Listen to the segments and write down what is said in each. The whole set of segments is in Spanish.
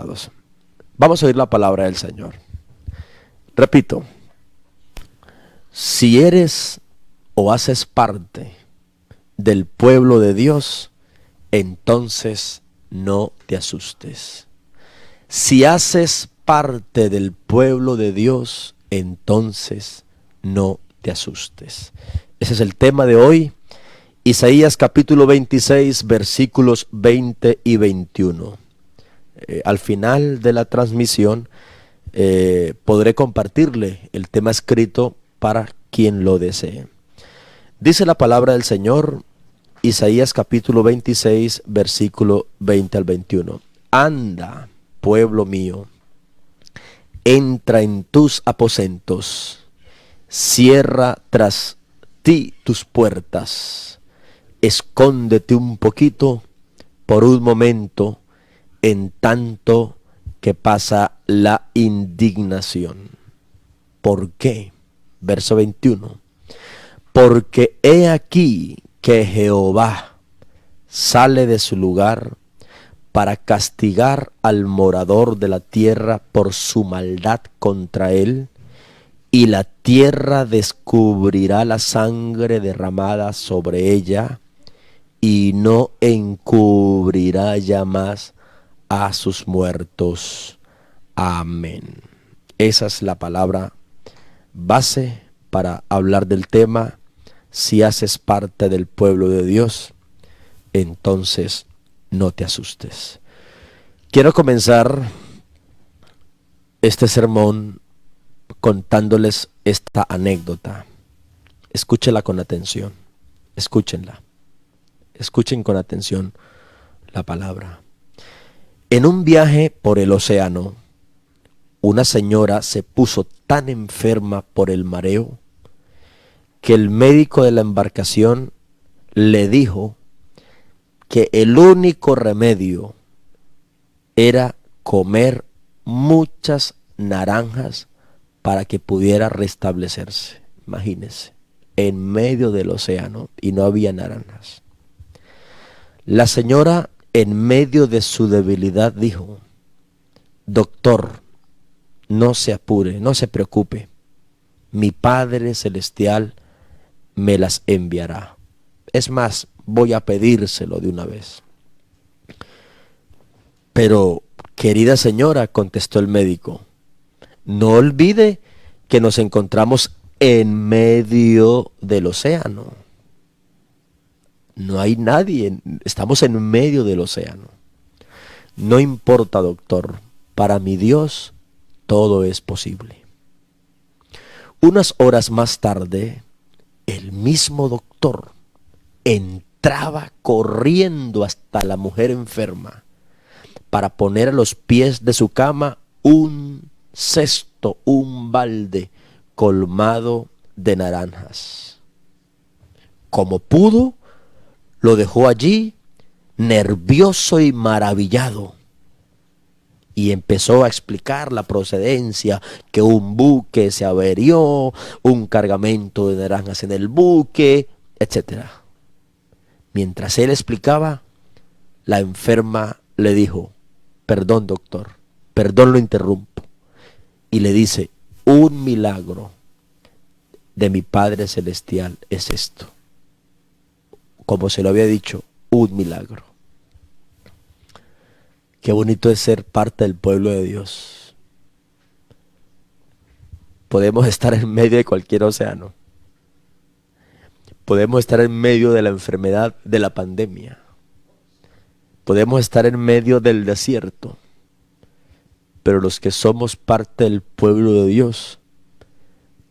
amados. Vamos a oír la palabra del Señor. Repito, si eres o haces parte del pueblo de Dios, entonces no te asustes. Si haces parte del pueblo de Dios, entonces no te asustes. Ese es el tema de hoy. Isaías capítulo 26, versículos 20 y 21. Al final de la transmisión podré compartirle el tema escrito para quien lo desee. Dice la palabra del Señor, Isaías capítulo 26, versículo 20 al 21. Anda, pueblo mío, entra en tus aposentos, cierra tras ti tus puertas. Escóndete un poquito por un momento en tanto que pasa la indignación. ¿Por qué? Verso 21. Porque he aquí que Jehová sale de su lugar para castigar al morador de la tierra por su maldad contra él, y la tierra descubrirá la sangre derramada sobre ella, y no encubrirá ya más a sus muertos. Amén. Esa es la palabra base para hablar del tema. Si haces parte del pueblo de Dios, entonces no te asustes. Quiero comenzar este sermón contándoles esta anécdota. Escúchela con atención. Escúchenla. Escuchen con atención la palabra. En un viaje por el océano, una señora se puso tan enferma por el mareo que el médico de la embarcación le dijo que el único remedio era comer muchas naranjas para que pudiera restablecerse. Imagínense, en medio del océano y no había naranjas. La señora, en medio de su debilidad, dijo: doctor, no se apure, no se preocupe, mi Padre Celestial me las enviará. Es más, voy a pedírselo de una vez. Pero, querida señora, contestó el médico, no olvide que nos encontramos en medio del océano. No hay nadie, estamos en medio del océano. No importa, doctor, para mi Dios todo es posible. Unas horas más tarde, el mismo doctor entraba corriendo hasta la mujer enferma para poner a los pies de su cama un cesto, un balde colmado de naranjas. Como pudo, lo dejó allí, nervioso y maravillado, y empezó a explicar la procedencia, que un buque se averió, un cargamento de naranjas en el buque, etc. Mientras él explicaba, la enferma le dijo: perdón, doctor, perdón, lo interrumpo. Y le dice: un milagro de mi Padre Celestial es esto. Como se lo había dicho, un milagro. Qué bonito es ser parte del pueblo de Dios. Podemos estar en medio de cualquier océano. Podemos estar en medio de la enfermedad, de la pandemia. Podemos estar en medio del desierto. Pero los que somos parte del pueblo de Dios,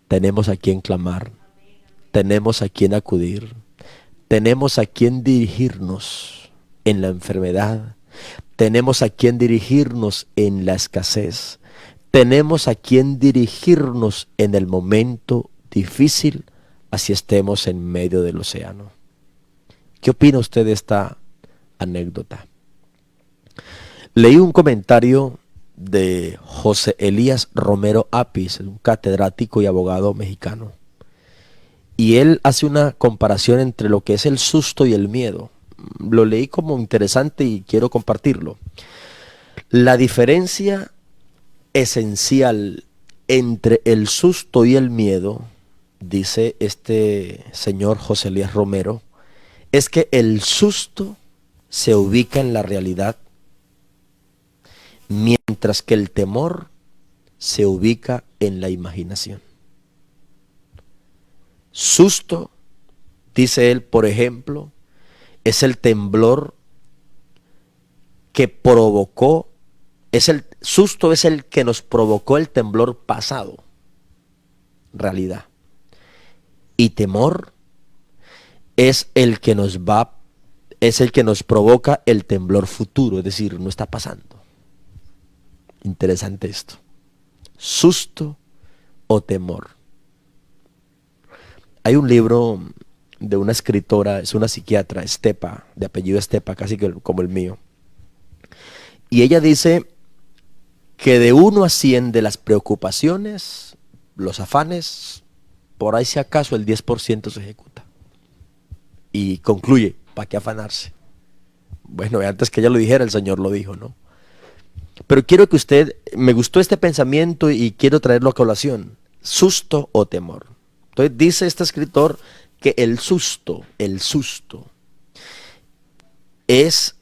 tenemos a quien clamar, tenemos a quien acudir, tenemos a quien dirigirnos en la enfermedad, tenemos a quien dirigirnos en la escasez, tenemos a quien dirigirnos en el momento difícil, así estemos en medio del océano. ¿Qué opina usted de esta anécdota? Leí un comentario de José Elías Romero Apis, un catedrático y abogado mexicano. Y él hace una comparación entre lo que es el susto y el miedo. Lo leí como interesante y quiero compartirlo. La diferencia esencial entre el susto y el miedo, dice este señor José Elías Romero, es que el susto se ubica en la realidad, mientras que el temor se ubica en la imaginación. Susto, dice él, por ejemplo, es el temblor que provocó, susto es el que nos provocó el temblor pasado, realidad. Y temor es el que nos provoca el temblor futuro, es decir, no está pasando. Interesante esto. Susto o temor. Hay un libro de una escritora, es una psiquiatra, Estepa, de apellido Estepa, casi que como el mío. Y ella dice que de 1 a 100 de las preocupaciones, los afanes, por ahí si acaso el 10% se ejecuta. Y concluye, ¿para qué afanarse? Bueno, antes que ella lo dijera, el Señor lo dijo, ¿no? Pero quiero que usted, me gustó este pensamiento y quiero traerlo a colación. Susto o temor. Entonces dice este escritor que el susto es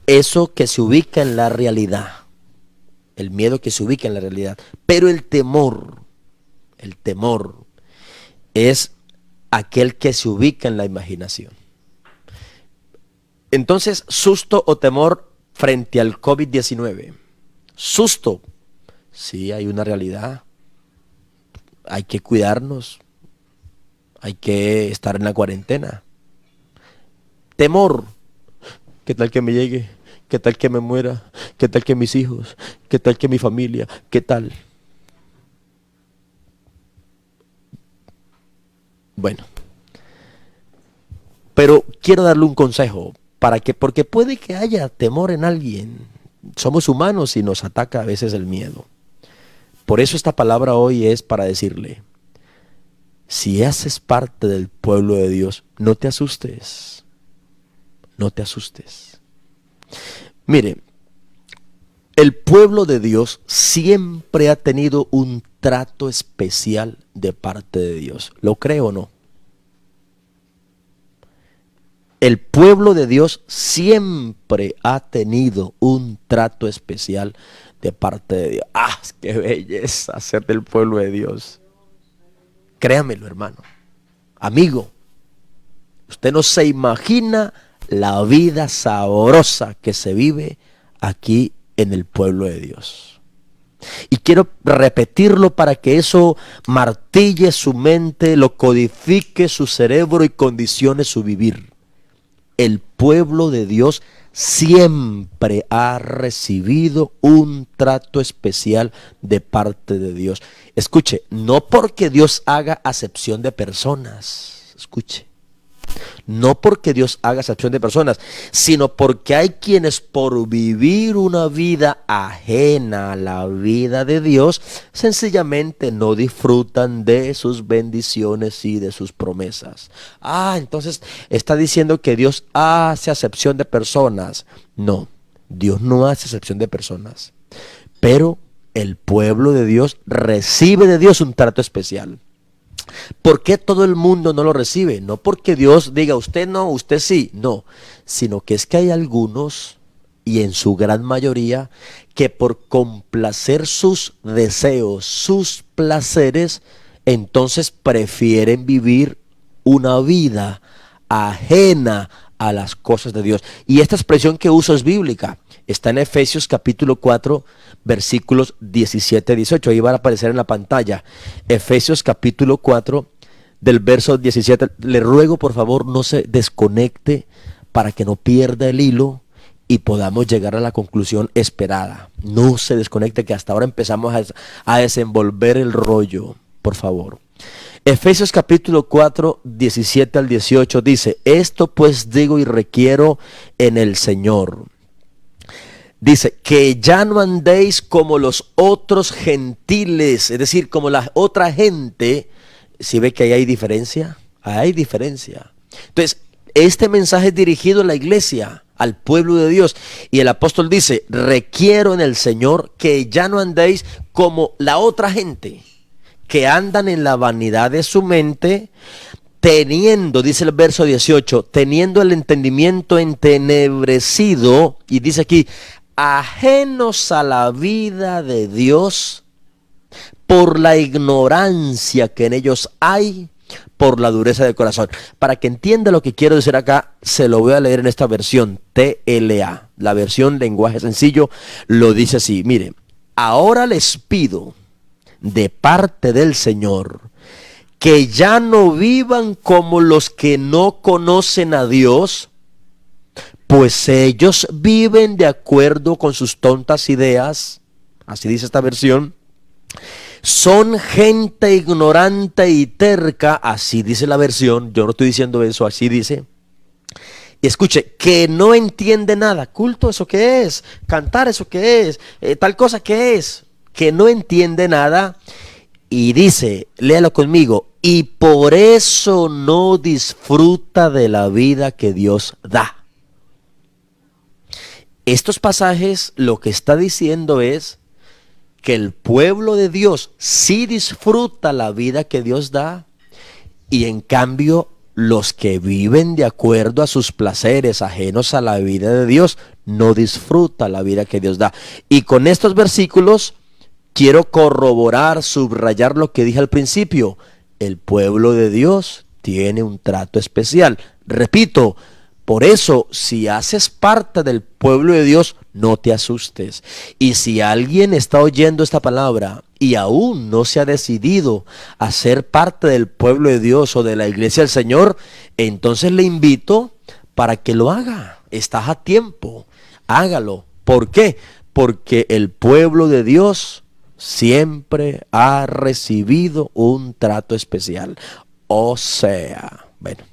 eso que se ubica en la realidad, el miedo que se ubica en la realidad, pero el temor es aquel que se ubica en la imaginación. Entonces, susto o temor frente al COVID-19. Susto, sí, hay una realidad, hay que cuidarnos, hay que estar en la cuarentena. Temor, ¿qué tal que me llegue? ¿Qué tal que me muera? ¿Qué tal que mis hijos? ¿Qué tal que mi familia? ¿Qué tal? Bueno, pero quiero darle un consejo porque puede que haya temor en alguien. Somos humanos y nos ataca a veces el miedo. Por eso esta palabra hoy es para decirle, si haces parte del pueblo de Dios, no te asustes. No te asustes. Mire, el pueblo de Dios siempre ha tenido un trato especial de parte de Dios. ¿Lo cree o no? El pueblo de Dios siempre ha tenido un trato especial de parte de Dios. ¡Ah, qué belleza ser del pueblo de Dios! Créamelo, hermano. Amigo, usted no se imagina la vida sabrosa que se vive aquí en el pueblo de Dios. Y quiero repetirlo para que eso martille su mente, lo codifique su cerebro y condicione su vivir. El pueblo de Dios siempre ha recibido un trato especial de parte de Dios. Escuche, no porque Dios haga acepción de personas, escuche. No porque Dios haga acepción de personas, sino porque hay quienes por vivir una vida ajena a la vida de Dios, sencillamente no disfrutan de sus bendiciones y de sus promesas. Entonces está diciendo que Dios hace acepción de personas. No, Dios no hace acepción de personas. Pero el pueblo de Dios recibe de Dios un trato especial. ¿Por qué todo el mundo no lo recibe? No porque Dios diga usted no, usted sí, no, sino que es que hay algunos, y en su gran mayoría, que por complacer sus deseos, sus placeres, entonces prefieren vivir una vida ajena a las cosas de Dios. Y esta expresión que uso es bíblica. Está en Efesios capítulo 4, versículos 17-18. Ahí van a aparecer en la pantalla. Efesios capítulo 4, del verso 17. Le ruego, por favor, no se desconecte para que no pierda el hilo y podamos llegar a la conclusión esperada. No se desconecte, que hasta ahora empezamos a desenvolver el rollo, por favor. Efesios capítulo 4, 17-18 dice: esto pues digo y requiero en el Señor. Dice, que ya no andéis como los otros gentiles, es decir, como la otra gente. ¿Sí ve que ahí hay diferencia? Hay diferencia. Entonces, este mensaje es dirigido a la iglesia, al pueblo de Dios. Y el apóstol dice, requiero en el Señor que ya no andéis como la otra gente, que andan en la vanidad de su mente, teniendo, dice el verso 18, teniendo el entendimiento entenebrecido, y dice aquí, ajenos a la vida de Dios, por la ignorancia que en ellos hay, por la dureza de corazón. Para que entienda lo que quiero decir acá, se lo voy a leer en esta versión TLA, la versión lenguaje sencillo, lo dice así, mire, ahora les pido de parte del Señor, que ya no vivan como los que no conocen a Dios, pues ellos viven de acuerdo con sus tontas ideas, así dice esta versión. Son gente ignorante y terca, así dice la versión, yo no estoy diciendo eso, así dice. Y escuche, que no entiende nada. Culto, ¿eso qué es? Cantar, ¿eso qué es? Tal cosa, ¿qué es? Que no entiende nada. Y dice, léalo conmigo, y por eso no disfruta de la vida que Dios da. Estos pasajes lo que está diciendo es que el pueblo de Dios sí disfruta la vida que Dios da, y en cambio los que viven de acuerdo a sus placeres ajenos a la vida de Dios no disfrutan la vida que Dios da. Y con estos versículos quiero corroborar, subrayar lo que dije al principio. El pueblo de Dios tiene un trato especial. Repito, por eso, si haces parte del pueblo de Dios, no te asustes. Y si alguien está oyendo esta palabra y aún no se ha decidido a ser parte del pueblo de Dios o de la iglesia del Señor, entonces le invito para que lo haga. Estás a tiempo, hágalo. ¿Por qué? Porque el pueblo de Dios siempre ha recibido un trato especial. O sea, bueno.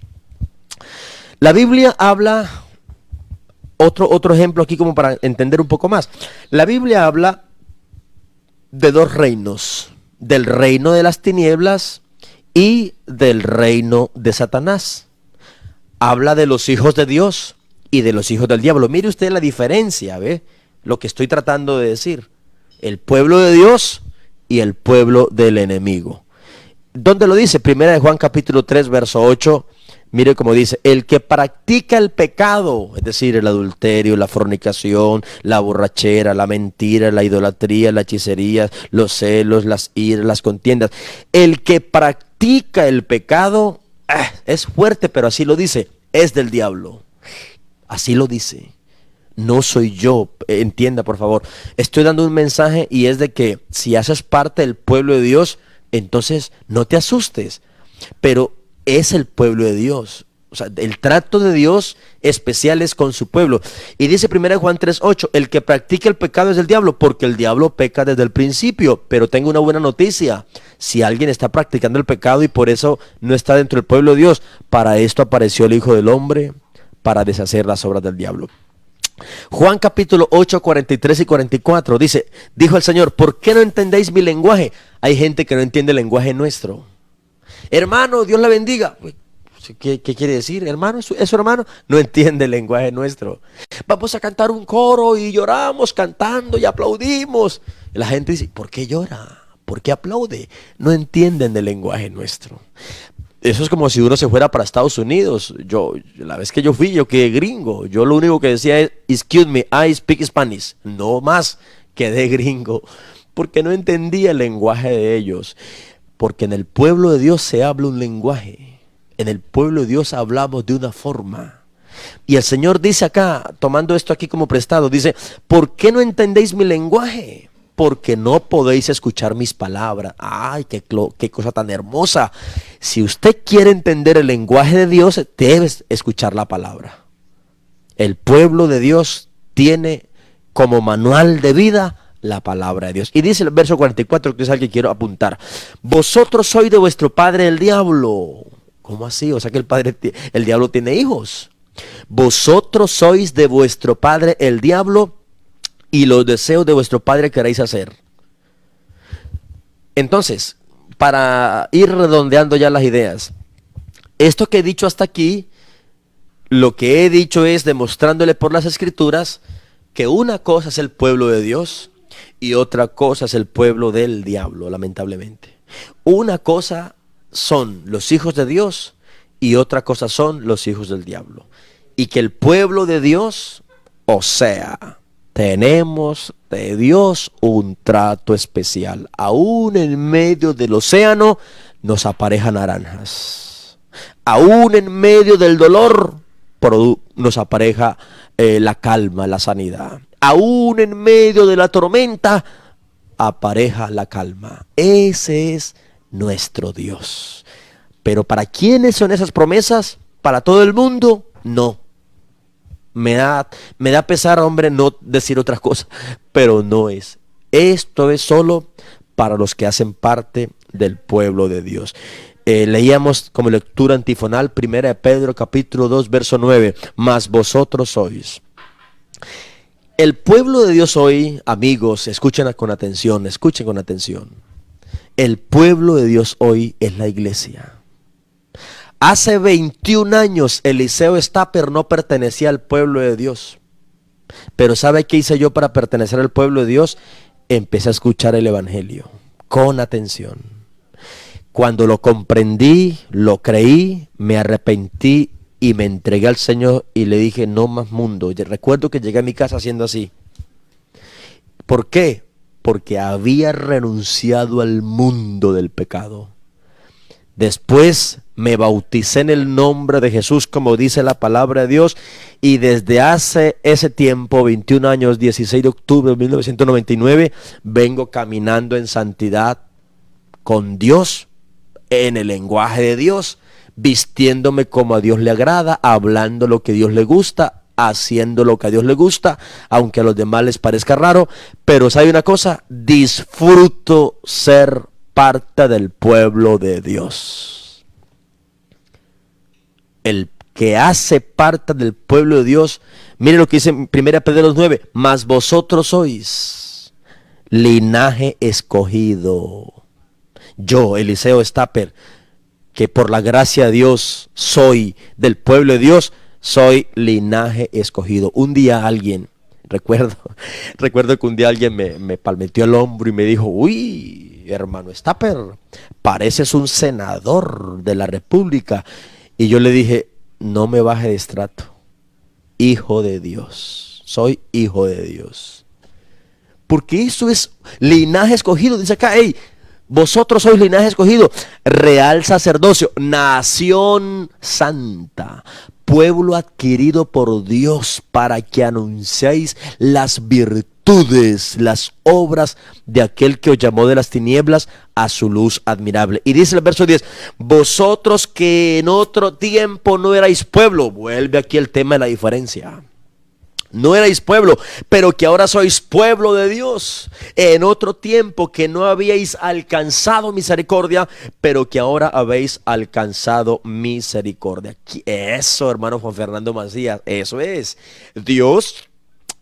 La Biblia habla, otro ejemplo aquí como para entender un poco más. La Biblia habla de dos reinos, del reino de las tinieblas y del reino de Satanás. Habla de los hijos de Dios y de los hijos del diablo. Mire usted la diferencia, ¿ve? Lo que estoy tratando de decir. El pueblo de Dios y el pueblo del enemigo. ¿Dónde lo dice? Primera de Juan capítulo 3, verso 8. Mire cómo dice, el que practica el pecado, es decir, el adulterio, la fornicación, la borrachera, la mentira, la idolatría, la hechicería, los celos, las iras, las contiendas. El que practica el pecado, es fuerte, pero así lo dice, es del diablo. Así lo dice. No soy yo, entienda por favor. Estoy dando un mensaje y es de que si haces parte del pueblo de Dios, entonces no te asustes. Pero es el pueblo de Dios. O sea, el trato de Dios especial es con su pueblo. Y dice 1 Juan 3:8, el que practica el pecado es del diablo, porque el diablo peca desde el principio. Pero tengo una buena noticia. Si alguien está practicando el pecado y por eso no está dentro del pueblo de Dios, para esto apareció el Hijo del Hombre, para deshacer las obras del diablo. Juan capítulo 8, 43 y 44 dice, dijo el Señor, ¿por qué no entendéis mi lenguaje? Hay gente que no entiende el lenguaje nuestro. Hermano, Dios la bendiga. ¿Qué quiere decir? Hermano, ¿es su hermano? No entiende el lenguaje nuestro. Vamos a cantar un coro y lloramos cantando y aplaudimos. Y la gente dice, ¿por qué llora? ¿Por qué aplaude? No entienden el lenguaje nuestro. Eso es como si uno se fuera para Estados Unidos. La vez que yo fui, yo quedé gringo. Yo lo único que decía es, excuse me, I speak Spanish. No más, quedé gringo. Porque no entendía el lenguaje de ellos. Porque en el pueblo de Dios se habla un lenguaje. En el pueblo de Dios hablamos de una forma. Y el Señor dice acá, tomando esto aquí como prestado, dice, ¿por qué no entendéis mi lenguaje? Porque no podéis escuchar mis palabras. ¡Ay, qué cosa tan hermosa! Si usted quiere entender el lenguaje de Dios, debes escuchar la palabra. El pueblo de Dios tiene como manual de vida la palabra de Dios. Y dice el verso 44, que es al que quiero apuntar. Vosotros sois de vuestro padre el diablo. ¿Cómo así? O sea que el diablo tiene hijos. Vosotros sois de vuestro padre el diablo, y los deseos de vuestro padre queréis hacer. Entonces, para ir redondeando ya las ideas, esto que he dicho hasta aquí lo que he dicho es demostrándole por las Escrituras que una cosa es el pueblo de Dios y otra cosa es el pueblo del diablo, lamentablemente. Una cosa son los hijos de Dios y otra cosa son los hijos del diablo. Y que el pueblo de Dios, o sea, tenemos de Dios un trato especial. Aún en medio del océano nos aparejan naranjas. Aún en medio del dolor nos apareja la calma, la sanidad. Aún en medio de la tormenta apareja la calma. Ese es nuestro Dios. Pero ¿para quiénes son esas promesas? ¿Para todo el mundo? No. Me da pesar, hombre, no decir otras cosas, pero no es. Esto es solo para los que hacen parte del pueblo de Dios. Leíamos como lectura antifonal 1 Pedro capítulo 2 verso 9, mas vosotros sois. El pueblo de Dios hoy, amigos, escuchen con atención. El pueblo de Dios hoy es la iglesia. Hace 21 años Eliseo Stapper no pertenecía al pueblo de Dios. Pero ¿sabe qué hice yo para pertenecer al pueblo de Dios? Empecé a escuchar el evangelio con atención. Cuando lo comprendí, lo creí, me arrepentí y me entregué al Señor y le dije, no más mundo. Yo recuerdo que llegué a mi casa haciendo así. ¿Por qué? Porque había renunciado al mundo del pecado. Después me bauticé en el nombre de Jesús, como dice la palabra de Dios, y desde hace ese tiempo, 21 años, 16 de octubre de 1999, vengo caminando en santidad con Dios, en el lenguaje de Dios, vistiéndome como a Dios le agrada, hablando lo que a Dios le gusta, haciendo lo que a Dios le gusta, aunque a los demás les parezca raro. Pero ¿sabe una cosa? Disfruto ser parte del pueblo de Dios. El que hace parte del pueblo de Dios, mire lo que dice en 1 Pedro 9, mas vosotros sois linaje escogido. Yo, Eliseo Stapper, que por la gracia de Dios soy del pueblo de Dios, soy linaje escogido. Un día alguien, recuerdo que un día alguien me palmeteó el hombro y me dijo, uy, hermano Stapper, pareces un senador de la República. Y yo le dije, no me baje de estrato, hijo de Dios, soy hijo de Dios. Porque eso es linaje escogido, dice acá, hey, vosotros sois linaje escogido, real sacerdocio, nación santa, pueblo adquirido por Dios para que anunciéis las virtudes, las obras de aquel que os llamó de las tinieblas a su luz admirable. Y dice el verso 10, vosotros que en otro tiempo no erais pueblo, vuelve aquí el tema de la diferencia. No erais pueblo, pero que ahora sois pueblo de Dios. En otro tiempo que no habíais alcanzado misericordia, pero que ahora habéis alcanzado misericordia. Eso, hermano Juan Fernando Macías, eso es. Dios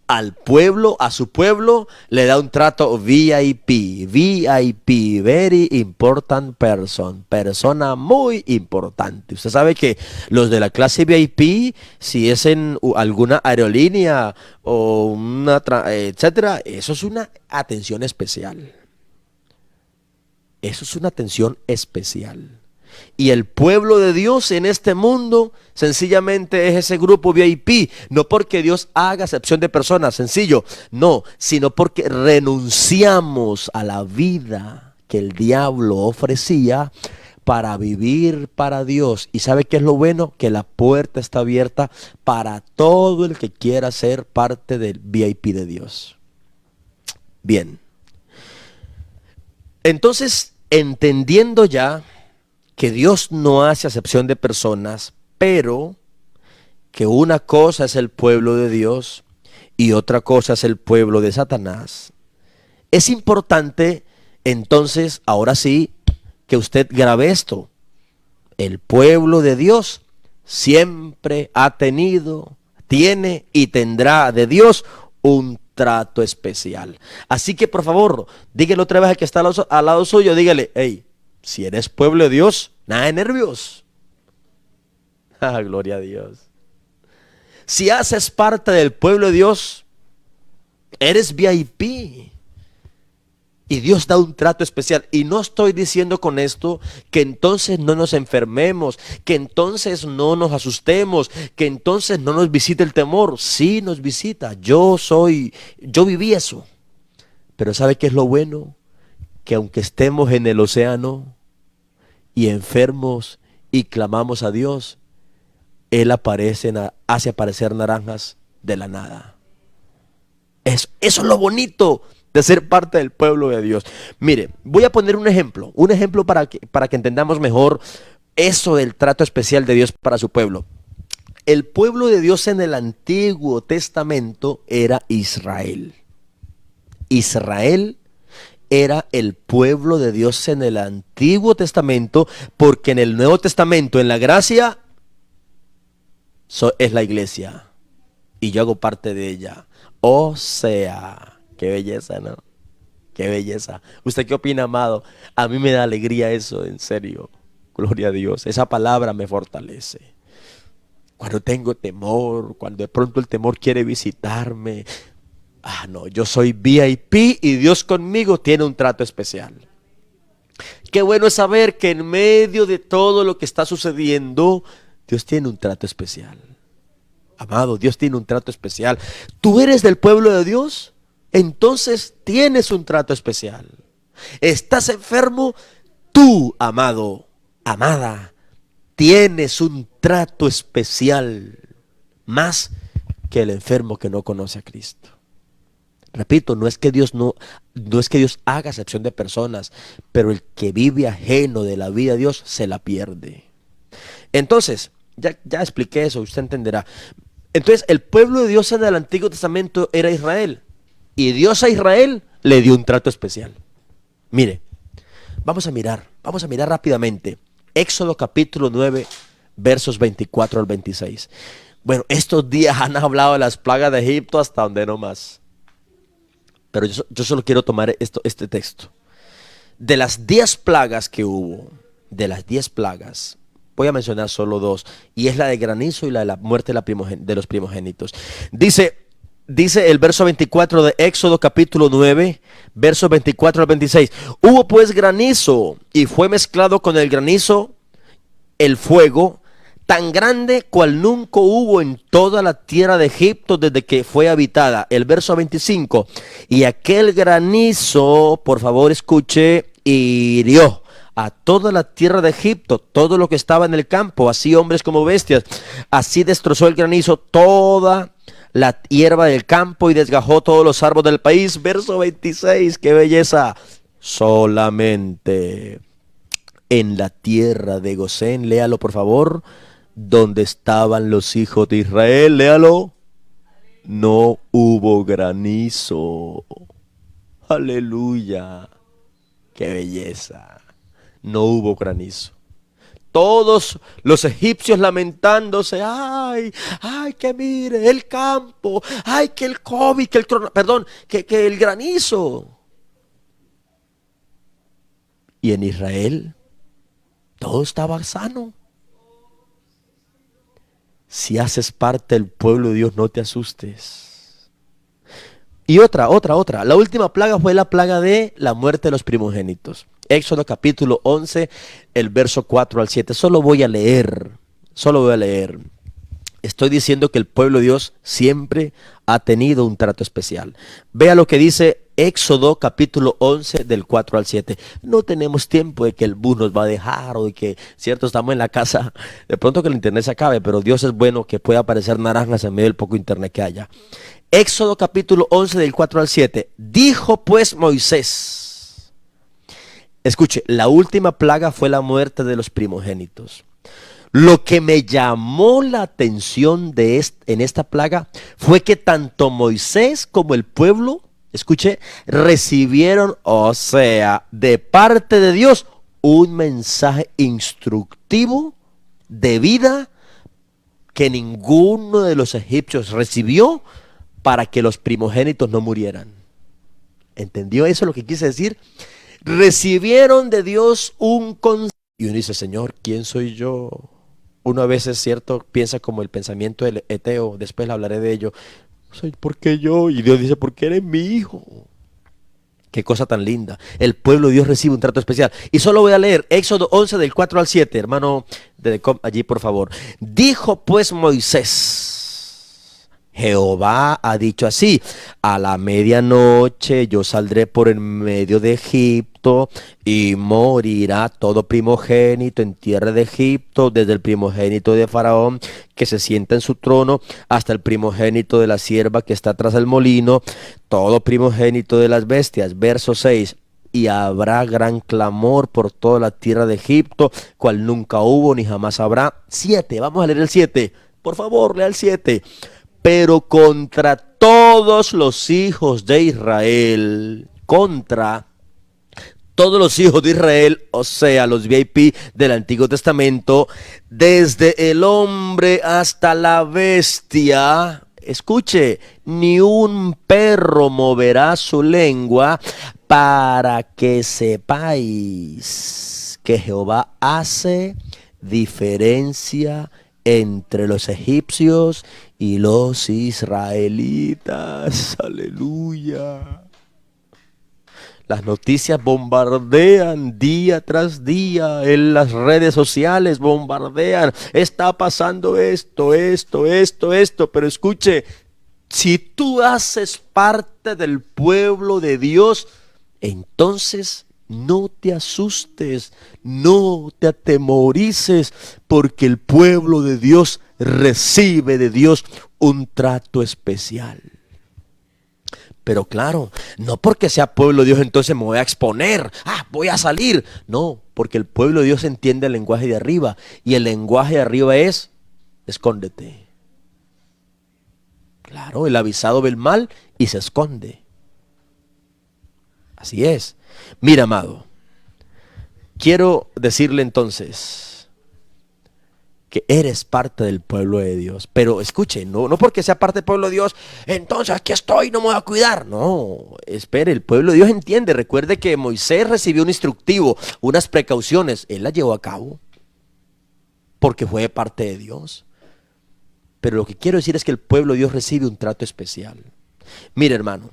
al pueblo, a su pueblo, le da un trato VIP, very important person, persona muy importante. Usted sabe que los de la clase VIP, si es en alguna aerolínea o una, etcétera, eso es una atención especial. Eso es una atención especial. Y el pueblo de Dios en este mundo sencillamente es ese grupo VIP, no porque Dios haga acepción de personas, sencillo, no, sino porque renunciamos a la vida que el diablo ofrecía para vivir para Dios. ¿Y sabe qué es lo bueno? Que la puerta está abierta para todo el que quiera ser parte del VIP de Dios. Bien. Entonces, entendiendo ya que Dios no hace acepción de personas, pero que una cosa es el pueblo de Dios y otra cosa es el pueblo de Satanás, es importante entonces, ahora sí, que usted grabe esto. El pueblo de Dios siempre ha tenido, tiene y tendrá de Dios un trato especial. Así que por favor, dígale otra vez al que está al lado suyo, dígale, hey, si eres pueblo de Dios, nada de nervios. Ah, gloria a Dios. Si haces parte del pueblo de Dios, eres VIP. Y Dios da un trato especial. Y no estoy diciendo con esto que entonces no nos enfermemos, que entonces no nos asustemos, que entonces no nos visite el temor. Sí nos visita. Yo viví eso. Pero ¿sabe qué es lo bueno? Que aunque estemos en el océano y enfermos y clamamos a Dios, Él hace aparecer naranjas de la nada. Eso es lo bonito de ser parte del pueblo de Dios. Mire, voy a poner un ejemplo para que entendamos mejor eso del trato especial de Dios para su pueblo. El pueblo de Dios en el Antiguo Testamento era Israel. Israel era el pueblo de Dios en el Antiguo Testamento, porque en el Nuevo Testamento, en la gracia, es la iglesia. Y yo hago parte de ella. O sea, qué belleza, ¿no? Qué belleza. ¿Usted qué opina, amado? A mí me da alegría eso, en serio. Gloria a Dios. Esa palabra me fortalece. Cuando tengo temor, cuando de pronto el temor quiere visitarme. No, yo soy VIP y Dios conmigo tiene un trato especial. Qué bueno es saber que en medio de todo lo que está sucediendo, Dios tiene un trato especial. Amado, Dios tiene un trato especial. ¿Tú eres del pueblo de Dios? Entonces tienes un trato especial. ¿Estás enfermo? Tú, amado, amada, tienes un trato especial. Más que el enfermo que no conoce a Cristo. Repito, no es que Dios haga excepción de personas, pero el que vive ajeno de la vida de Dios se la pierde. Entonces, ya expliqué eso, usted entenderá. Entonces, el pueblo de Dios en el Antiguo Testamento era Israel. Y Dios a Israel le dio un trato especial. Mire, vamos a mirar rápidamente. Éxodo capítulo 9, versos 24 al 26. Bueno, estos días han hablado de las plagas de Egipto hasta donde no más. Pero yo solo quiero tomar este texto. De las 10 plagas que hubo, voy a mencionar solo 2, y es la de granizo y la de la muerte de los primogénitos. Dice el verso 24 de Éxodo capítulo 9, versos 24 al 26. Hubo pues granizo, y fue mezclado con el granizo el fuego, tan grande cual nunca hubo en toda la tierra de Egipto desde que fue habitada. El verso 25. Y aquel granizo, por favor escuche, hirió a toda la tierra de Egipto, todo lo que estaba en el campo, así hombres como bestias. Así destrozó el granizo toda la hierba del campo y desgajó todos los árboles del país. Verso 26, qué belleza. Solamente en la tierra de Gosén, léalo por favor, donde estaban los hijos de Israel, léalo, no hubo granizo. Aleluya, qué belleza. No hubo granizo. Todos los egipcios lamentándose, ay, que mire el campo, ay, que el COVID, que el granizo. Y en Israel todo estaba sano. Si haces parte del pueblo de Dios, no te asustes. Y otra. La última plaga fue la plaga de la muerte de los primogénitos. Éxodo capítulo 11, el verso 4 al 7. Solo voy a leer. Estoy diciendo que el pueblo de Dios siempre ha tenido un trato especial. Vea lo que dice Éxodo capítulo 11 del 4 al 7. No tenemos tiempo de que el bus nos va a dejar o de que, cierto, estamos en la casa. De pronto que el internet se acabe, pero Dios es bueno que pueda aparecer naranjas en medio del poco internet que haya. Éxodo capítulo 11 del 4 al 7. Dijo pues Moisés. Escuche, la última plaga fue la muerte de los primogénitos. Lo que me llamó la atención en esta plaga fue que tanto Moisés como el pueblo, escuche, recibieron, o sea, de parte de Dios, un mensaje instructivo de vida que ninguno de los egipcios recibió para que los primogénitos no murieran. ¿Entendió eso lo que quise decir? Recibieron de Dios un consejo. Y uno dice, Señor, ¿quién soy yo? Uno a veces, cierto, piensa como el pensamiento del Eteo, después le hablaré de ello. ¿Por qué yo? Y Dios dice, porque eres mi hijo. Qué cosa tan linda. El pueblo de Dios recibe un trato especial. Y solo voy a leer Éxodo 11 del 4 al 7, hermano allí por favor. Dijo pues Moisés, Jehová ha dicho así, a la medianoche yo saldré por el medio de Egipto y morirá todo primogénito en tierra de Egipto, desde el primogénito de Faraón que se sienta en su trono hasta el primogénito de la sierva que está tras el molino, todo primogénito de las bestias. Verso 6. Y habrá gran clamor por toda la tierra de Egipto, cual nunca hubo ni jamás habrá. 7, vamos a leer el 7. Por favor, lea el 7. Pero contra todos los hijos de Israel, contra todos los hijos de Israel, o sea, los VIP del Antiguo Testamento, desde el hombre hasta la bestia, escuche, ni un perro moverá su lengua, para que sepáis que Jehová hace diferencia entre los egipcios y los israelitas. Aleluya. Las noticias bombardean día tras día, en las redes sociales bombardean. Está pasando esto, pero escuche, si tú haces parte del pueblo de Dios, entonces no te asustes, no te atemorices, porque el pueblo de Dios recibe de Dios un trato especial. Pero claro, no porque sea pueblo de Dios entonces me voy a exponer, voy a salir. No, porque el pueblo de Dios entiende el lenguaje de arriba. Y el lenguaje de arriba es, escóndete. Claro, el avisado ve el mal y se esconde. Así es. Mira, amado, quiero decirle entonces que eres parte del pueblo de Dios. Pero escuche, no porque sea parte del pueblo de Dios, entonces aquí estoy, no me voy a cuidar. No, espere, el pueblo de Dios entiende. Recuerde que Moisés recibió un instructivo, unas precauciones. Él las llevó a cabo porque fue parte de Dios. Pero lo que quiero decir es que el pueblo de Dios recibe un trato especial. Mire, hermano,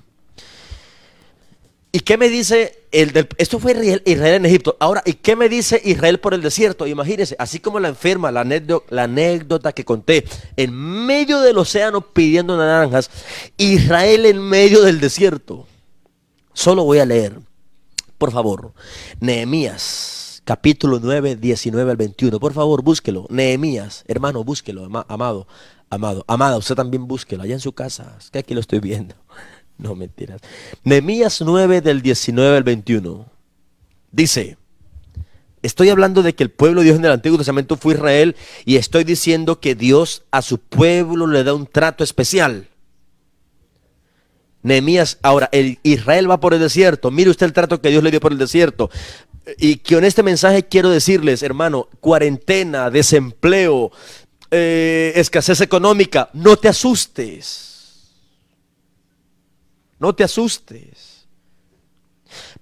¿y qué me dice esto fue Israel en Egipto? Ahora, ¿y qué me dice Israel por el desierto? Imagínense, así como la enferma, la anécdota que conté, en medio del océano pidiendo naranjas, Israel en medio del desierto. Solo voy a leer, por favor, Nehemías, capítulo 9, 19 al 21. Por favor, búsquelo. Nehemías, hermano, búsquelo, amada, usted también búsquelo, allá en su casa, es que aquí lo estoy viendo. No, mentiras. Nehemías 9 del 19 al 21. Dice, estoy hablando de que el pueblo de Dios en el Antiguo Testamento fue Israel y estoy diciendo que Dios a su pueblo le da un trato especial. Nehemías, ahora, Israel va por el desierto. Mire usted el trato que Dios le dio por el desierto. Y con este mensaje quiero decirles, hermano, cuarentena, desempleo, escasez económica, no te asustes. No te asustes.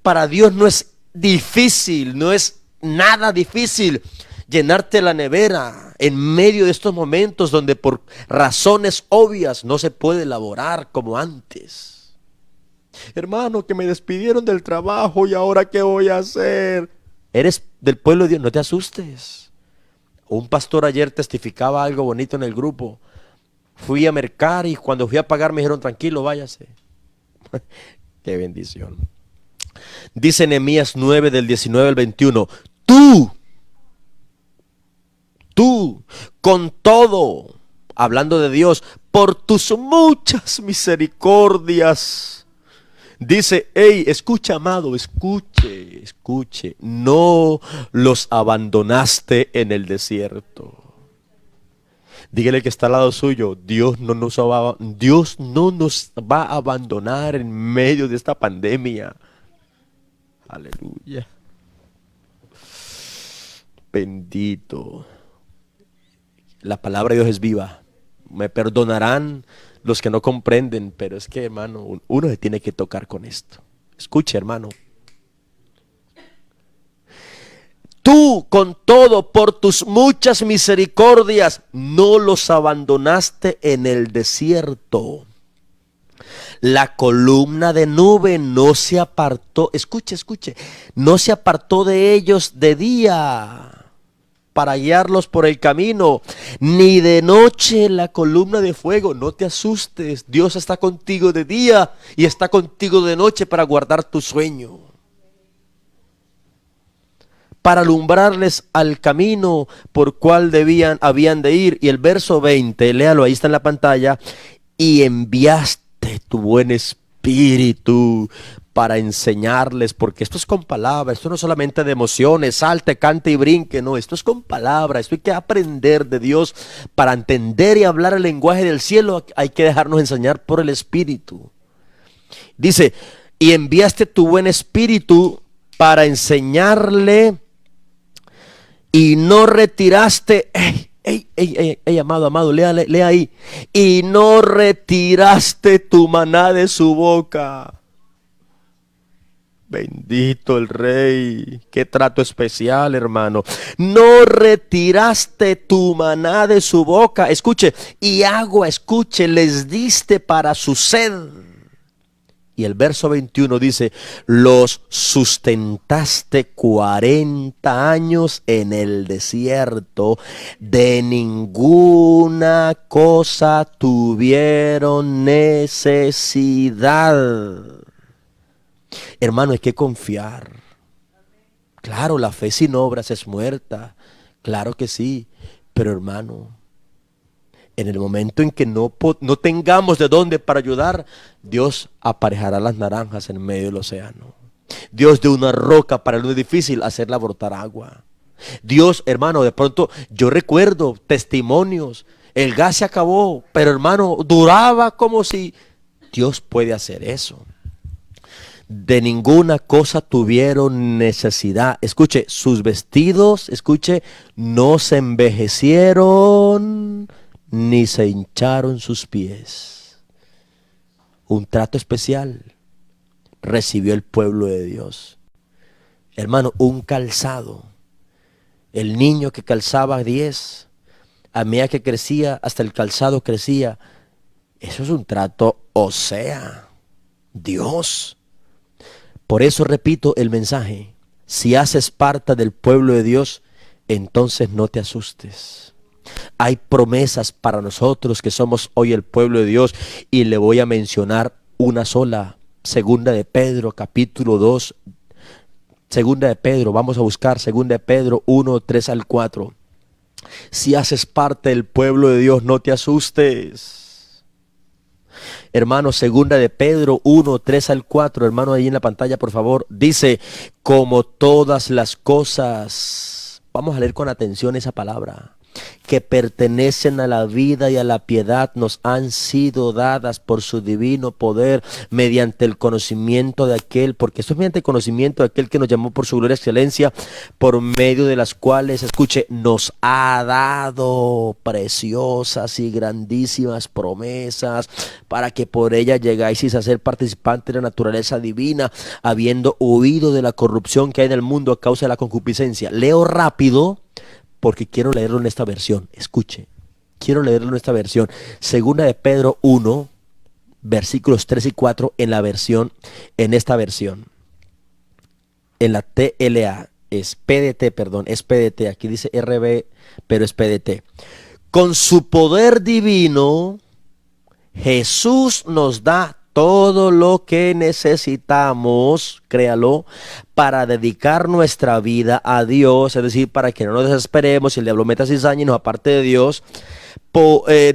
Para Dios no es difícil, no es nada difícil llenarte la nevera en medio de estos momentos donde por razones obvias no se puede elaborar como antes. Hermano, que me despidieron del trabajo y ahora ¿qué voy a hacer? Eres del pueblo de Dios, no te asustes. Un pastor ayer testificaba algo bonito en el grupo. Fui a mercar y cuando fui a pagar me dijeron, tranquilo, váyase. Qué bendición. Dice Nehemías 9 del 19 al 21. Tú, con todo, hablando de Dios, por tus muchas misericordias. Dice, hey, escucha, amado, escuche, no los abandonaste en el desierto. Dígale que está al lado suyo, Dios no nos va a abandonar en medio de esta pandemia. Aleluya. Bendito. La palabra de Dios es viva. Me perdonarán los que no comprenden, pero es que, hermano, uno se tiene que tocar con esto. Escuche, hermano. Tú con todo, por tus muchas misericordias, no los abandonaste en el desierto. La columna de nube no se apartó, escuche, no se apartó de ellos de día para guiarlos por el camino, ni de noche la columna de fuego. No te asustes, Dios está contigo de día y está contigo de noche para guardar tu sueño, para alumbrarles al camino por cual habían de ir. Y el verso 20, léalo, ahí está en la pantalla. Y enviaste tu buen espíritu para enseñarles, porque esto es con palabra, esto no es solamente de emociones, salte, cante y brinque, no, esto es con palabra, esto hay que aprender de Dios. Para entender y hablar el lenguaje del cielo hay que dejarnos enseñar por el espíritu. Dice, y enviaste tu buen espíritu para enseñarle, y no retiraste, amado, lea ahí. Y no retiraste tu maná de su boca. Bendito el Rey. Qué trato especial, hermano. No retiraste tu maná de su boca. Escuche, y agua, escuche, les diste para su sed. Y el verso 21 dice, los sustentaste 40 años en el desierto, de ninguna cosa tuvieron necesidad. Hermano, hay que confiar. Claro, la fe sin obras es muerta. Claro que sí, pero hermano, en el momento en que no tengamos de dónde para ayudar, Dios aparejará las naranjas en medio del océano. Dios de una roca para el no es difícil hacerla brotar agua. Dios, hermano, de pronto yo recuerdo testimonios, el gas se acabó, pero hermano, duraba como si Dios puede hacer eso. De ninguna cosa tuvieron necesidad. Escuche, sus vestidos, escuche, no se envejecieron, ni se hincharon sus pies. Un trato especial recibió el pueblo de Dios. Hermano, un calzado. El niño que calzaba 10, a medida que crecía, hasta el calzado crecía. Eso es un trato, o sea, Dios. Por eso repito el mensaje. Si haces parte del pueblo de Dios, entonces no te asustes. Hay promesas para nosotros que somos hoy el pueblo de Dios, y le voy a mencionar una sola. Segunda de Pedro, capítulo 2. Segunda de Pedro, vamos a buscar Segunda de Pedro 1, 3 al 4. Si haces parte del pueblo de Dios, no te asustes. Hermano, Segunda de Pedro 1, 3 al 4, hermano, ahí en la pantalla, por favor. Dice, como todas las cosas, vamos a leer con atención esa palabra, que pertenecen a la vida y a la piedad, nos han sido dadas por su divino poder, mediante el conocimiento de aquel, porque esto es mediante el conocimiento de aquel que nos llamó por su gloria y excelencia, por medio de las cuales, escuche, nos ha dado preciosas y grandísimas promesas, para que por ellas llegáis a ser participantes de la naturaleza divina, habiendo huido de la corrupción que hay en el mundo a causa de la concupiscencia. Leo rápido, porque quiero leerlo en esta versión. Escuche, quiero leerlo en esta versión. Segunda de Pedro 1, versículos 3 y 4 en esta versión. En la TLA, es PDT, perdón, es PDT. Aquí dice RB, pero es PDT. Con su poder divino, Jesús nos da todo lo que necesitamos, créalo, para dedicar nuestra vida a Dios, es decir, para que no nos desesperemos y el diablo meta cizaña y nos aparte de Dios.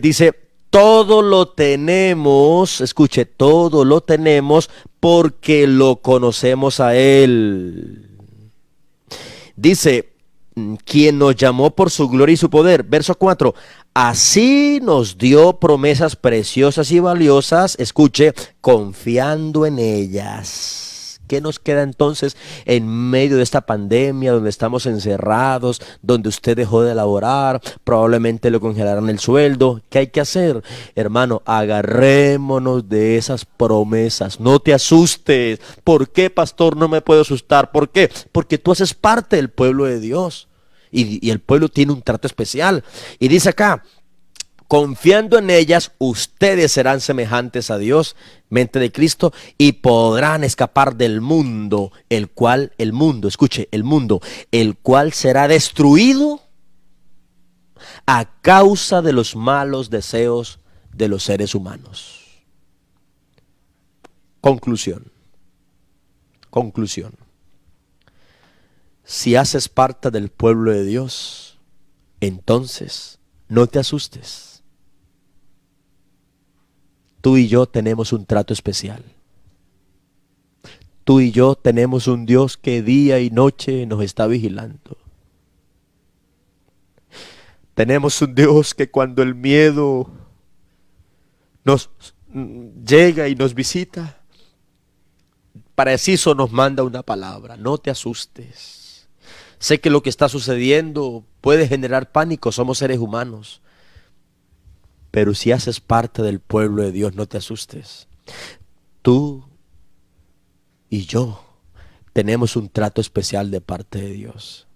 Dice, todo lo tenemos, escuche, todo lo tenemos porque lo conocemos a Él. Dice, quien nos llamó por su gloria y su poder. Verso 4. Así nos dio promesas preciosas y valiosas, escuche, confiando en ellas. ¿Qué nos queda entonces en medio de esta pandemia donde estamos encerrados, donde usted dejó de laborar, probablemente le congelarán el sueldo? ¿Qué hay que hacer? Hermano, agarrémonos de esas promesas. No te asustes. ¿Por qué, pastor, no me puedo asustar? ¿Por qué? Porque tú haces parte del pueblo de Dios. Y el pueblo tiene un trato especial. Y dice acá, confiando en ellas, ustedes serán semejantes a Dios, mente de Cristo, y podrán escapar del mundo, escuche, el cual será destruido a causa de los malos deseos de los seres humanos. Conclusión. Si haces parte del pueblo de Dios, entonces no te asustes. Tú y yo tenemos un trato especial. Tú y yo tenemos un Dios que día y noche nos está vigilando. Tenemos un Dios que cuando el miedo nos llega y nos visita, preciso nos manda una palabra: no te asustes. Sé que lo que está sucediendo puede generar pánico, somos seres humanos. Pero si haces parte del pueblo de Dios, no te asustes. Tú y yo tenemos un trato especial de parte de Dios.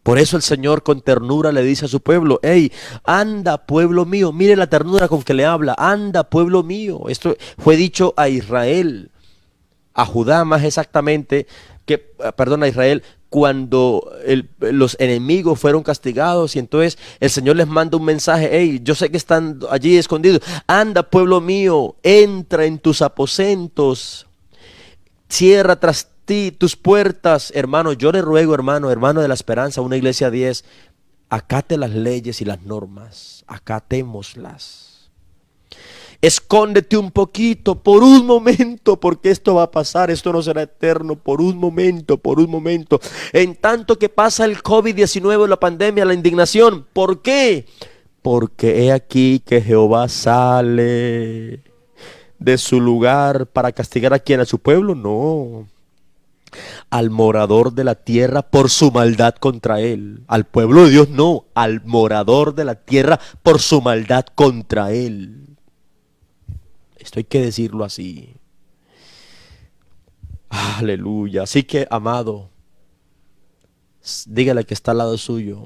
Por eso el Señor con ternura le dice a su pueblo: hey, anda, pueblo mío. Mire la ternura con que le habla. Anda, pueblo mío. Esto fue dicho a Israel, a Judá más exactamente, a Israel, cuando los enemigos fueron castigados, y entonces el Señor les manda un mensaje: hey, yo sé que están allí escondidos, anda, pueblo mío, entra en tus aposentos, cierra tras ti tus puertas. Hermano, yo le ruego, hermano de la esperanza, una iglesia 10, acate las leyes y las normas, acatémoslas. Escóndete un poquito, por un momento, porque esto va a pasar, esto no será eterno, por un momento. En tanto que pasa el COVID-19, la pandemia, la indignación. ¿Por qué? Porque he aquí que Jehová sale de su lugar para castigar a quien, a su pueblo, no, al morador de la tierra por su maldad contra él. Al pueblo de Dios no, al morador de la tierra por su maldad contra él. Esto hay que decirlo así. Aleluya. Así que, amado, dígale que está al lado suyo: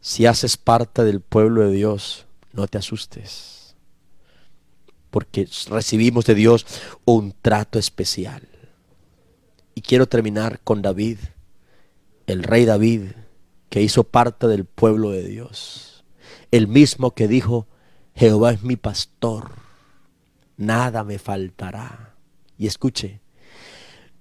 si haces parte del pueblo de Dios, no te asustes, porque recibimos de Dios un trato especial. Y quiero terminar con David, el rey David, que hizo parte del pueblo de Dios. El mismo que dijo: Jehová es mi pastor, nada me faltará. Y escuche: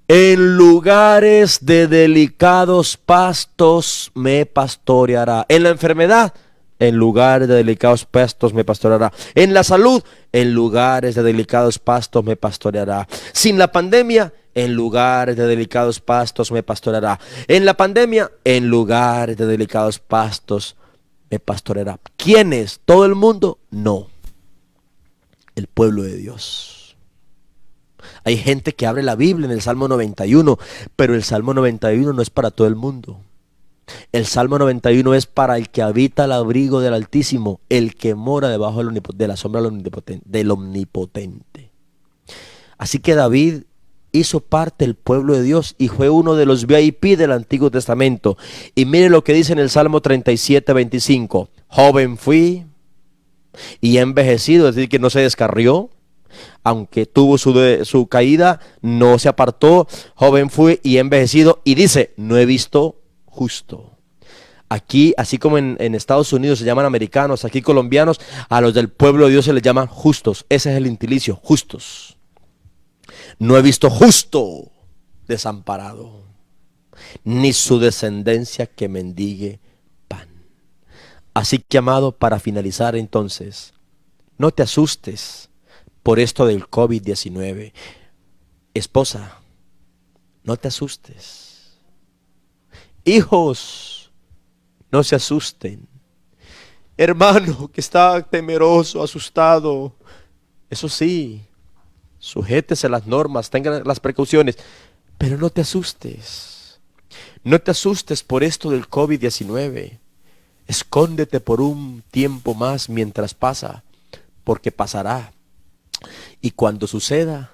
en lugares de delicados pastos me pastoreará. En la enfermedad, en lugares de delicados pastos me pastoreará. En la salud, en lugares de delicados pastos me pastoreará. Sin la pandemia, en lugares de delicados pastos me pastoreará. En la pandemia, en lugares de delicados pastos me pastoreará. ¿Quiénes? ¿Todo el mundo? No. El pueblo de Dios. Hay gente que abre la Biblia en el Salmo 91, pero el Salmo 91 no es para todo el mundo. El Salmo 91 es para el que habita al abrigo del Altísimo, el que mora debajo de la sombra del Omnipotente. Así que David hizo parte del pueblo de Dios y fue uno de los VIP del Antiguo Testamento. Y mire lo que dice en el Salmo 37:25. Joven fui y he envejecido, es decir, que no se descarrió. Aunque tuvo su caída, no se apartó. Joven fui y he envejecido. Y dice: no he visto justo. Aquí, así como en Estados Unidos se llaman americanos, aquí colombianos, a los del pueblo de Dios se les llaman justos. Ese es el gentilicio, justos. No he visto justo desamparado, ni su descendencia que mendigue pan. Así que, amado, para finalizar entonces, no te asustes por esto del COVID-19. Esposa, no te asustes. Hijos, no se asusten. Hermano que está temeroso, asustado, eso sí, sujétese a las normas, tenga las precauciones, pero no te asustes. No te asustes por esto del COVID-19. Escóndete por un tiempo más mientras pasa, porque pasará. Y cuando suceda,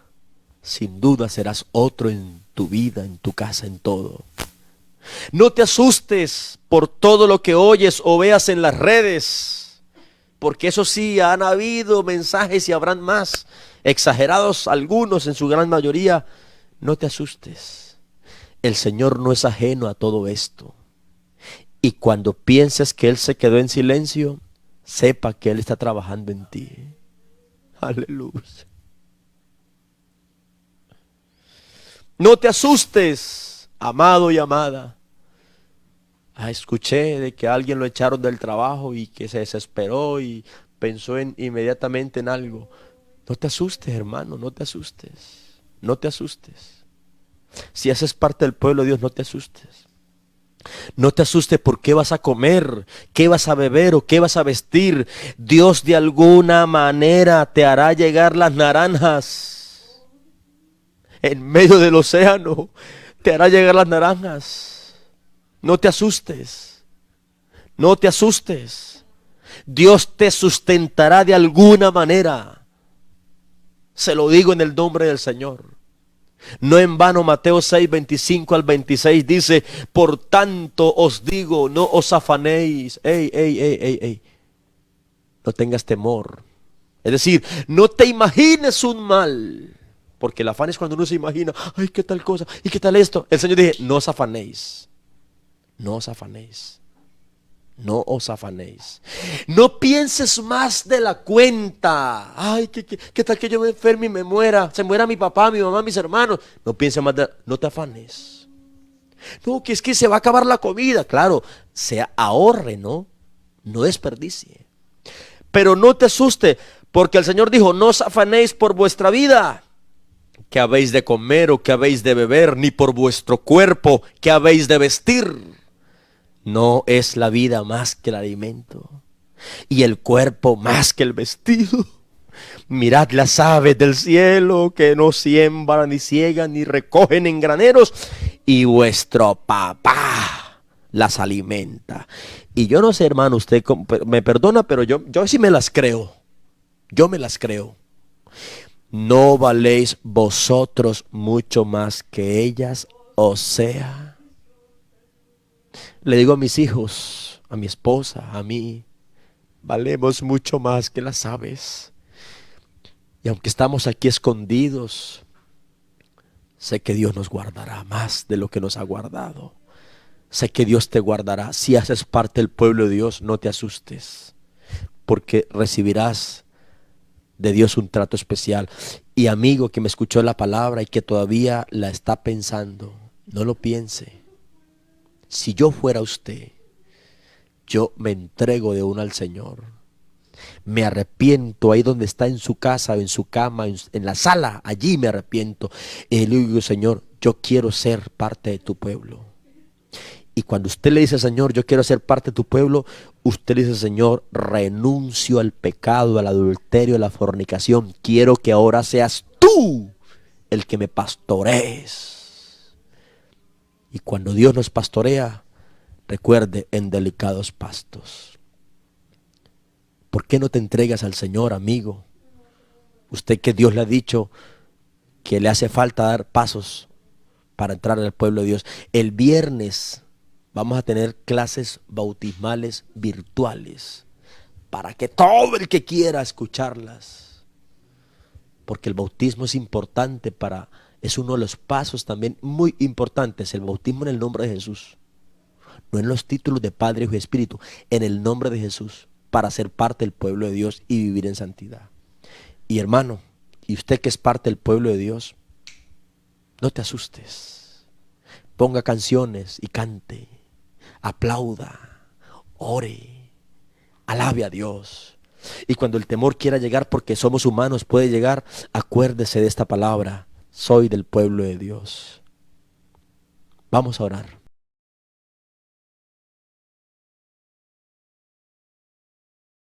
sin duda serás otro en tu vida, en tu casa, en todo. No te asustes por todo lo que oyes o veas en las redes, porque eso sí, han habido mensajes y habrán más, exagerados algunos en su gran mayoría. No te asustes. El Señor no es ajeno a todo esto. Y cuando pienses que Él se quedó en silencio, sepa que Él está trabajando en ti. Aleluya. No te asustes, amado y amada. Escuché de que a alguien lo echaron del trabajo y que se desesperó y pensó inmediatamente en algo. No te asustes, hermano, no te asustes. No te asustes. Si haces parte del pueblo de Dios, no te asustes. No te asustes por qué vas a comer, qué vas a beber o qué vas a vestir. Dios de alguna manera te hará llegar las naranjas. En medio del océano te hará llegar las naranjas. No te asustes. No te asustes. Dios te sustentará de alguna manera. Se lo digo en el nombre del Señor. No en vano Mateo 6, 25 al 26 dice: por tanto os digo, no os afanéis. No tengas temor. Es decir, no te imagines un mal. Porque el afán es cuando uno se imagina, ay, qué tal cosa, y qué tal esto. El Señor dice, no os afanéis. No os afanéis. No os afanéis. No pienses más de la cuenta. Ay, ¿qué tal que yo me enferme y me muera? Se muera mi papá, mi mamá, mis hermanos. No pienses más no te afanes. No, que es que se va a acabar la comida. Claro, se ahorre, ¿no? No desperdicie. Pero no te asuste, porque el Señor dijo, no os afanéis por vuestra vida, que habéis de comer o que habéis de beber, ni por vuestro cuerpo, que habéis de vestir. No es la vida más que el alimento, y el cuerpo más que el vestido. Mirad las aves del cielo, que no siembran, ni ciegan, ni recogen en graneros, y vuestro papá las alimenta. Y yo no sé, hermano, usted me perdona, pero yo sí me las creo. Yo me las creo. ¿No valéis vosotros mucho más que ellas? O sea, le digo a mis hijos, a mi esposa, a mí, valemos mucho más que las aves. Y aunque estamos aquí escondidos, sé que Dios nos guardará más de lo que nos ha guardado. Sé que Dios te guardará. Si haces parte del pueblo de Dios, no te asustes, porque recibirás de Dios un trato especial. Y amigo que me escuchó la palabra y que todavía la está pensando, no lo piense. Si yo fuera usted, yo me entrego de una al Señor. Me arrepiento ahí donde está, en su casa, en su cama, en la sala, allí me arrepiento. Y le digo, Señor, yo quiero ser parte de tu pueblo. Y cuando usted le dice, Señor, yo quiero ser parte de tu pueblo, usted le dice, Señor, renuncio al pecado, al adulterio, a la fornicación. Quiero que ahora seas tú el que me pastorees. Y cuando Dios nos pastorea, recuerde, en delicados pastos. ¿Por qué no te entregas al Señor, amigo? Usted que Dios le ha dicho que le hace falta dar pasos para entrar al pueblo de Dios. El viernes vamos a tener clases bautismales virtuales para que todo el que quiera escucharlas. Porque el bautismo es importante es uno de los pasos también muy importantes, el bautismo en el nombre de Jesús. No en los títulos de Padre, Hijo y Espíritu, en el nombre de Jesús, para ser parte del pueblo de Dios y vivir en santidad. Y hermano, y usted que es parte del pueblo de Dios, no te asustes. Ponga canciones y cante, aplauda, ore, alabe a Dios. Y cuando el temor quiera llegar, porque somos humanos, puede llegar, acuérdese de esta palabra: soy del pueblo de Dios. Vamos a orar.